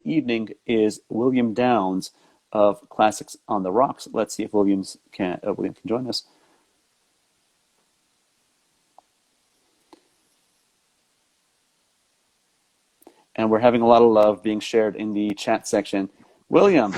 evening is William Downs of Classics on the Rocks. Let's see if William can join us. And we're having a lot of love being shared in the chat section. William.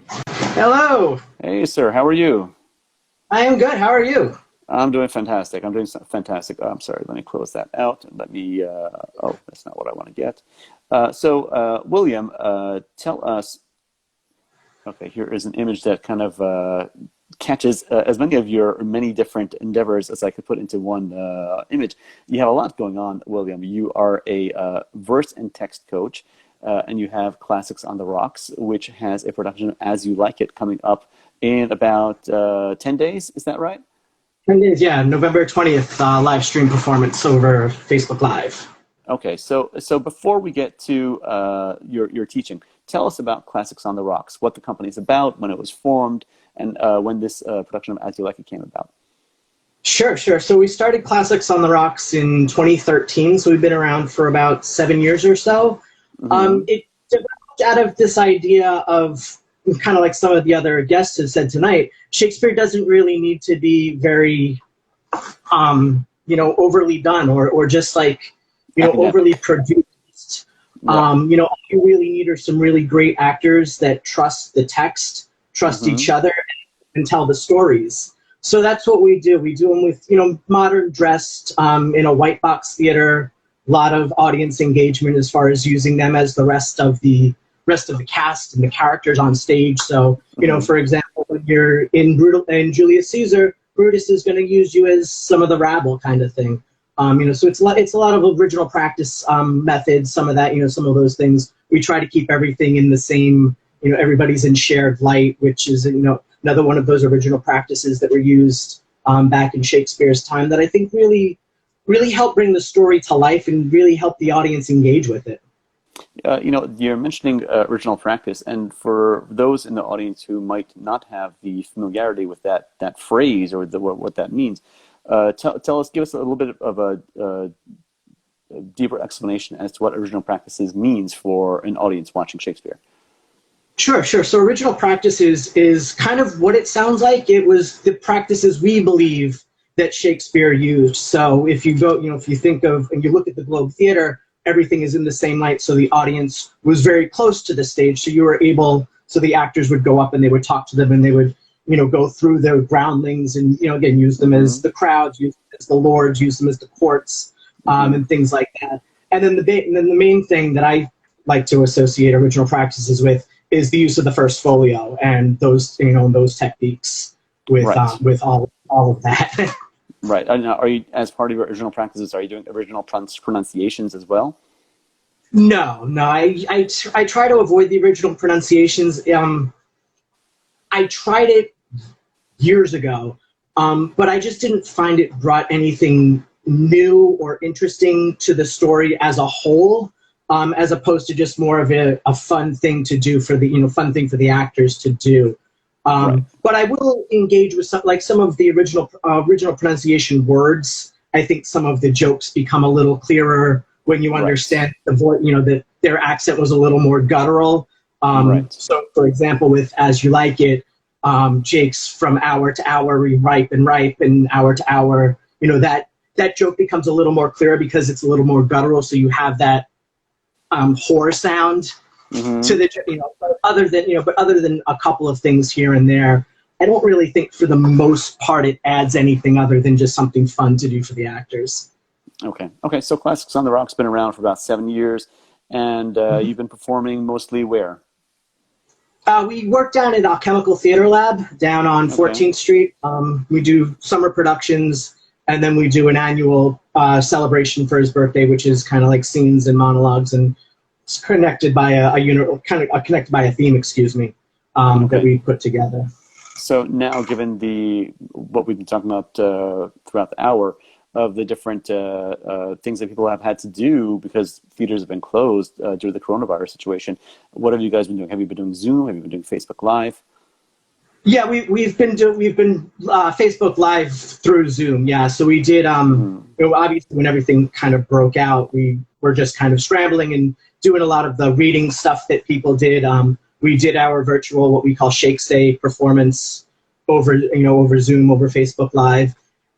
Hello. Hey, sir. How are you? I am good. How are you? I'm doing fantastic. I'm doing fantastic. Oh, I'm sorry. Let me close that out. And let me, oh, that's not what I want to get. William, tell us, okay, here is an image that kind of catches as many of your many different endeavors as I could put into one image. You have a lot going on, William. You are a verse and text coach, and you have Classics on the Rocks, which has a production of As You Like It coming up in about 10 days. Is that right? 10 days, yeah. November 20th, live stream performance over Facebook Live. Okay, so before we get to your teaching, tell us about Classics on the Rocks, what the company is about, when it was formed, and when this production of As You Like It came about. Sure. So we started Classics on the Rocks in 2013, so we've been around for about 7 years or so. Mm-hmm. It developed out of this idea of, kind of like some of the other guests have said tonight, Shakespeare doesn't really need to be very, overly done or just like, overly produced. Yeah. All you really need are some really great actors that trust the text, trust mm-hmm. each other, and tell the stories. So that's what we do. We do them with, modern dressed, in a white box theater, a lot of audience engagement as far as using them as the rest of the cast and the characters on stage. So, for example, when you're in Julius Caesar, Brutus is going to use you as some of the rabble kind of thing. So it's a lot of original practice methods, some of that, some of those things. We try to keep everything in the same, everybody's in shared light, which is, another one of those original practices that were used back in Shakespeare's time that I think really helped bring the story to life and really help the audience engage with it. You're mentioning original practice, and for those in the audience who might not have the familiarity with that phrase or what that means, give us a little bit of a deeper explanation as to what original practices means for an audience watching Shakespeare. Sure. So original practice is kind of what it sounds like. It was the practices we believe that Shakespeare used. So if you go, if you think of, and you look at the Globe Theater, everything is in the same light, so the audience was very close to the stage, so the actors would go up and they would talk to them and they would, go through their groundlings and, again, use them mm-hmm. as the crowds, use them as the lords, use them as the courts, mm-hmm. and things like that. And then the main thing that I like to associate original practices with is the use of the first folio and those, those techniques with all of that. Right. Are you, as part of your original practices, are you doing original pronunciations as well? No. I try to avoid the original pronunciations. I tried it years ago, but I just didn't find it brought anything new or interesting to the story as a whole, as opposed to just more of a fun thing to do for the, fun thing for the actors to do. Right. But I will engage with some of the original pronunciation words. I think some of the jokes become a little clearer when you understand the voice, that their accent was a little more guttural. So, for example, with As You Like It, Jake's from hour to hour, we ripe, and hour to hour. That joke becomes a little more clearer because it's a little more guttural. So you have that whore sound. Mm-hmm. To the, but other than a couple of things here and there, I don't really think for the most part it adds anything other than just something fun to do for the actors. Okay. So Classics on the Rocks been around for about 7 years, and mm-hmm. you've been performing mostly where? We work down at Alchemical Theater Lab down on 14th Street. We do summer productions, and then we do an annual celebration for his birthday, which is kind of like scenes and monologues and connected by connected by a theme, that we put together. So now, given what we've been talking about throughout the hour of the different things that people have had to do because theaters have been closed due to the coronavirus situation, what have you guys been doing? Have you been doing Zoom? Have you been doing Facebook Live? Yeah, we've been Facebook Live through Zoom. Yeah, so we did. Obviously, when everything kind of broke out, we we're just kind of scrambling and doing a lot of the reading stuff that people did. We did our virtual, what we call Shakespeare performance over Zoom, over Facebook Live.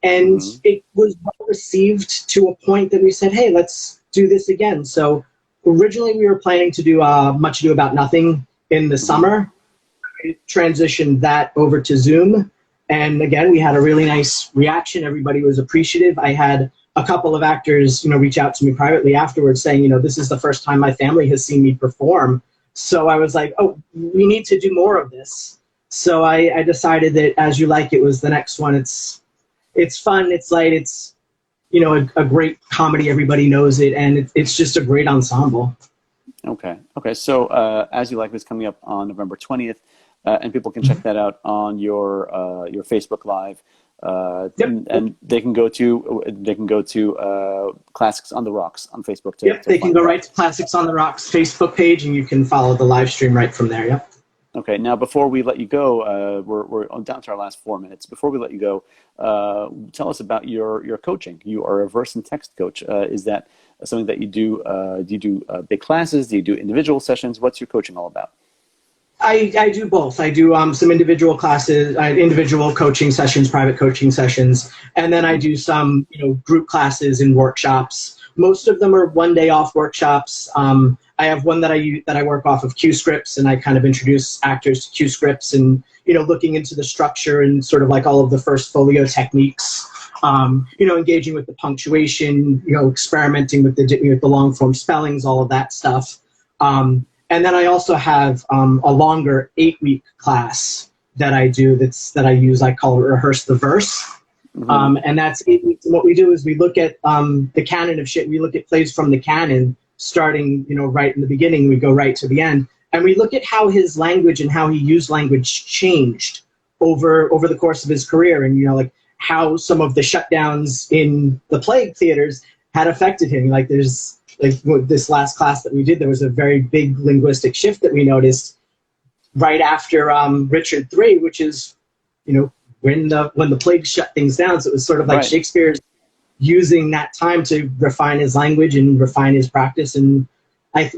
And Hmm. it was well received to a point that we said, hey, let's do this again. So originally we were planning to do Much Ado About Nothing in the Hmm. summer. We transitioned that over to Zoom. And again, we had a really nice reaction. Everybody was appreciative. I had a couple of actors, reach out to me privately afterwards saying, this is the first time my family has seen me perform. So I was like, oh, we need to do more of this. So I decided that As You Like It was the next one. It's fun, it's light, it's a great comedy. Everybody knows it, and it's just a great ensemble. Okay. Okay. So, As You Like It is coming up on November 20th, and people can check that out on your Facebook Live. Yep. And they can go to Classics on the Rocks on Facebook Yep, to they can find go that. right to Classics on the Rocks Facebook page, and you can follow the live stream right from there. Yep. Okay. Now, before we let you go, we're down to our last 4 minutes. Before we let you go, tell us about your coaching. You are a verse and text coach. Is that something that you do? Do you do big classes? Do you do individual sessions? What's your coaching all about? I do both. I do some individual classes, individual coaching sessions, private coaching sessions, and then I Hmm. do some group classes and workshops. Most of them are 1 day off workshops. I have one that I work off of Q scripts, and I kind of introduce actors to Q scripts, and looking into the structure and sort of like all of the first folio techniques. Engaging with the punctuation, experimenting with the long form spellings, all of that stuff. And then I also have a longer 8-week class that I do that I use. I call it Rehearse the Verse. Hmm. And that's 8 weeks. And what we do is we look at the canon of shit. We look at plays from the canon, starting right in the beginning. We go right to the end, and we look at how his language and how he used language changed over the course of his career, and like how some of the shutdowns in the play theaters had affected him. Like there's this last class that we did, there was a very big linguistic shift that we noticed right after Richard III, which is when the plague shut things down. So it was sort of like Right. Shakespeare's using that time to refine his language and refine his practice, and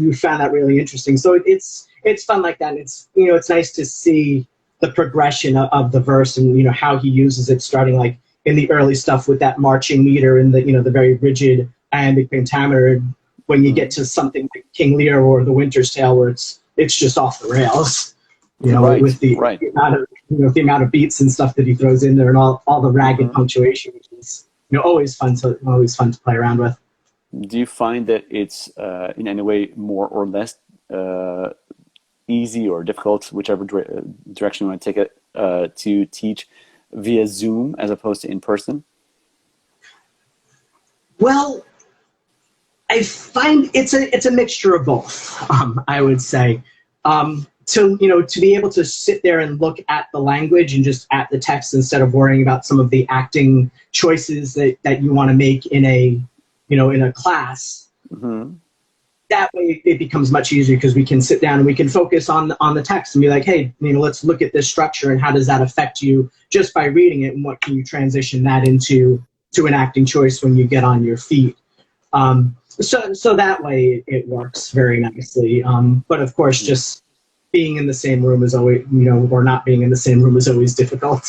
we found that really interesting. So it's fun like that. And it's nice to see the progression of the verse, and how he uses it, starting like in the early stuff with that marching meter and the very rigid iambic pentameter. When you get Hmm. to something like King Lear or The Winter's Tale, where it's just off the rails, Right. with the Right. amount of beats and stuff that he throws in there, and all the ragged Hmm. punctuation, which is always fun to play around with. Do you find that it's in any way more or less uh, easy or difficult, whichever direction you want to take it, to teach via Zoom as opposed to in person? Well, I find it's a mixture of both. I would say, to be able to sit there and look at the language and just at the text, instead of worrying about some of the acting choices that you want to make in a class. Hmm. That way it becomes much easier, because we can sit down and we can focus on the text and be like, hey, let's look at this structure and how does that affect you just by reading it, and what can you transition that into an acting choice when you get on your feet. So that way it works very nicely. But of course, Hmm. just being in the same room is always, or not being in the same room is always difficult.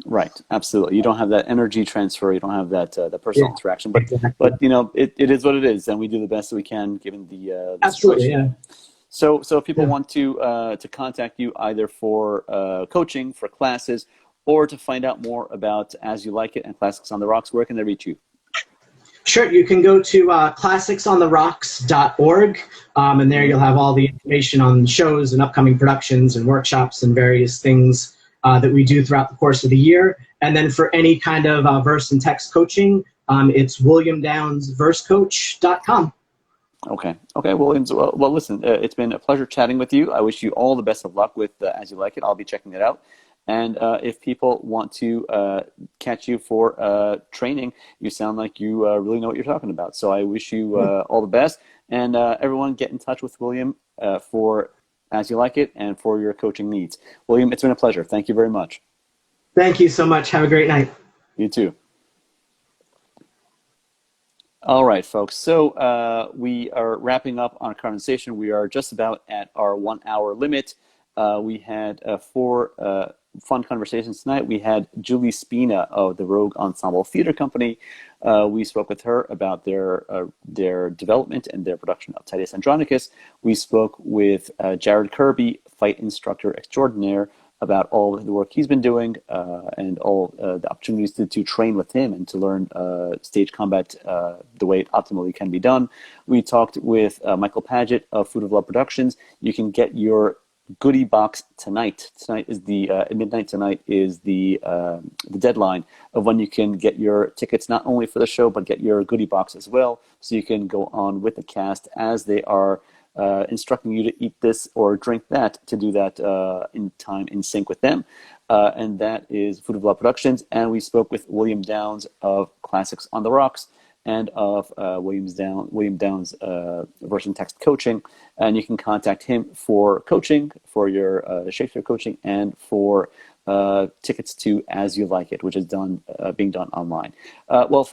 Right, absolutely. You don't have that energy transfer. You don't have that Yeah, personal interaction. exactly. But it is what it is, and we do the best that we can given the Absolutely, situation. yeah. So if people Yeah. want to contact you either for coaching, for classes, or to find out more about As You Like It and Classics on the Rocks, where can they reach you? Sure, you can go to classicsontheRocks.org, and there Hmm. you'll have all the information on shows and upcoming productions and workshops and various things that we do throughout the course of the year. And then for any kind of verse and text coaching, it's williamdownsversecoach.com. Okay. Okay. Well, listen, it's been a pleasure chatting with you. I wish you all the best of luck with As You Like It. I'll be checking it out. And if people want to catch you for training, you sound like you really know what you're talking about. So I wish you all the best. And everyone, get in touch with William for As You Like It and for your coaching needs. William, it's been a pleasure. Thank you very much. Thank you so much. Have a great night. You too. All right, folks. So we are wrapping up on a conversation. We are just about at our 1 hour limit. We had four fun conversations tonight. We had Julie Spina of the Rogue Ensemble Theater Company. We spoke with her about their development and their production of Titus Andronicus. We spoke with Jared Kirby, fight instructor extraordinaire, about all the work he's been doing and all the opportunities to train with him and to learn stage combat the way it optimally can be done. We talked with Michael Paget of Food of Love Productions. You can get your goodie box tonight. Tonight is at midnight tonight is the deadline of when you can get your tickets, not only for the show, but get your goodie box as well. So you can go on with the cast as they are instructing you to eat this or drink that, to do that in time, in sync with them. And that is Food of Love Productions. And we spoke with William Downs of Classics on the Rocks and of William Downs Verse and Text Coaching. And you can contact him for coaching, for your Shakespeare coaching, and for tickets to As You Like It, which is being done online. Well, folks,